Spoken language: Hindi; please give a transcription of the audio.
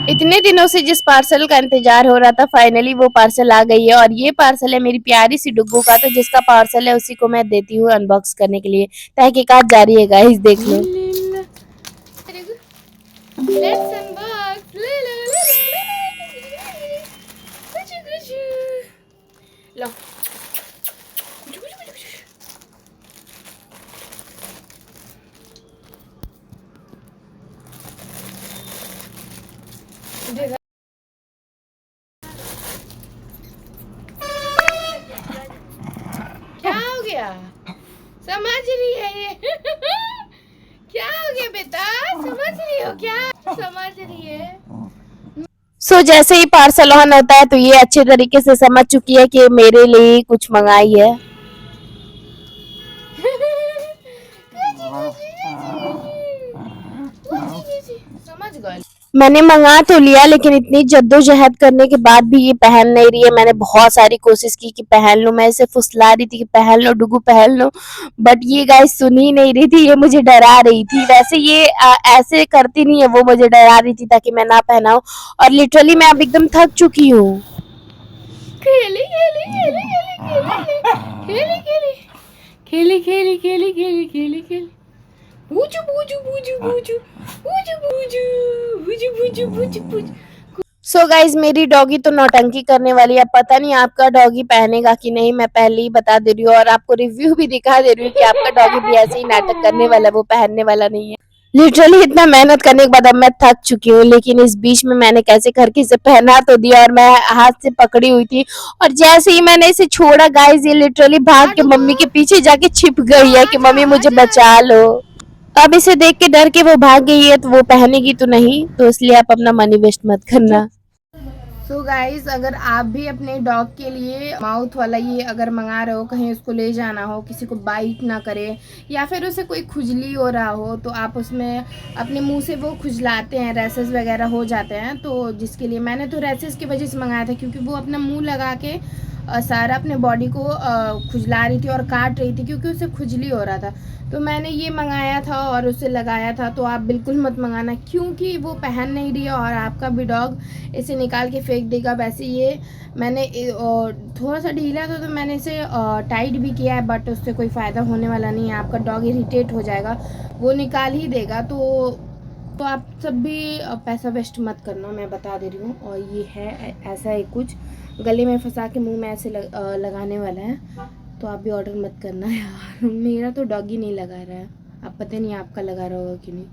इतने दिनों से जिस पार्सल का इंतजार हो रहा था फाइनली वो पार्सल आ गई है और ये पार्सल है मेरी प्यारी सी डुग्गू का। तो जिसका पार्सल है उसी को मैं देती हूँ अनबॉक्स करने के लिए। तहकीकात जारी है गाइस, देख लो। Let's unbox. लो। क्या हो गया? समझ रही है ये? क्या हो गया बेटा? समझ रही हो क्या? समझ रही है? जैसे ही पार्सल ऑन होता है तो ये अच्छे तरीके से समझ चुकी है कि मेरे लिए कुछ मंगाई है। समझ गए। मैंने मंगा तो लिया लेकिन इतनी जद्दोजहद करने के बाद भी ये पहन नहीं रही है। मैंने बहुत सारी कोशिश की कि पहन लूं, मैं इसे फुसला रही थी कि पहन लो डुगू पहन लो, बट ये गाइस सुन ही नहीं रही थी, ये मुझे डरा रही थी। वैसे ये ऐसे करती नहीं है, वो मुझे डरा रही थी ताकि मैं ना पहनाऊं। और लिटरली मैं अब एकदम थक चुकी हूँ। खेली खेली खेली खेली खेली खेली खेली खेली खेली खेली खेली बूजू बूजू बूजू बूजू बूजू बूजू बूजू बूजू बूजू बूजू। सो गाइज मेरी डॉगी तो नौटंकी करने वाली है। पता नहीं आपका डॉगी पहनेगा कि नहीं, मैं पहले ही बता दे रही हूँ और आपको रिव्यू भी दिखा दे रही हूँ कि आपका डॉगी भी ऐसे ही नाटक करने वाला है, वो पहनने वाला नहीं है। लिटरली इतना मेहनत करने के बाद अब मैं थक चुकी हूँ, लेकिन इस बीच में मैंने कैसे करके इसे पहना तो दिया और मैं हाथ से पकड़ी हुई थी और जैसे ही मैंने इसे छोड़ा गाइज ये लिटरली भाग के मम्मी के पीछे जाके छिप गई है कि मम्मी मुझे बचा लो। अब इसे देख के डर के वो भाग गई है, तो वो पहनेगी तो नहीं, तो इसलिए आप अपना मनी वेस्ट मत करना। सो गाइज अगर आप भी अपने डॉग के लिए माउथ वाला ये अगर मंगा रहे हो, कहीं उसको ले जाना हो, किसी को बाइट ना करे या फिर उसे कोई खुजली हो रहा हो, तो आप उसमें अपने मुंह से वो खुजलाते हैं, रैसेस वगैरह हो जाते हैं, तो जिसके लिए मैंने तो रैसेस की वजह से मंगाया था क्योंकि वो अपना मुंह लगा के सारा अपने बॉडी को खुजला रही थी और काट रही थी क्योंकि उसे खुजली हो रहा था। तो मैंने ये मंगाया था और उसे लगाया था। तो आप बिल्कुल मत मंगाना क्योंकि वो पहन नहीं रही है और आपका भी डॉग इसे निकाल के फेंक देगा। वैसे ये मैंने थोड़ा सा ढीला था तो मैंने इसे टाइट भी किया है, बट उससे कोई फ़ायदा होने वाला नहीं है। आपका डॉग इरिटेट हो जाएगा, वो निकाल ही देगा। तो आप सब भी पैसा वेस्ट मत करना, मैं बता दे रही हूँ। और ये है ऐसा है कुछ गले में फंसा के मुंह में ऐसे लगाने वाला है, तो आप भी ऑर्डर मत करना यार। मेरा तो डॉगी नहीं लगा रहा है, अब पता नहीं आपका लगा रहा होगा कि नहीं।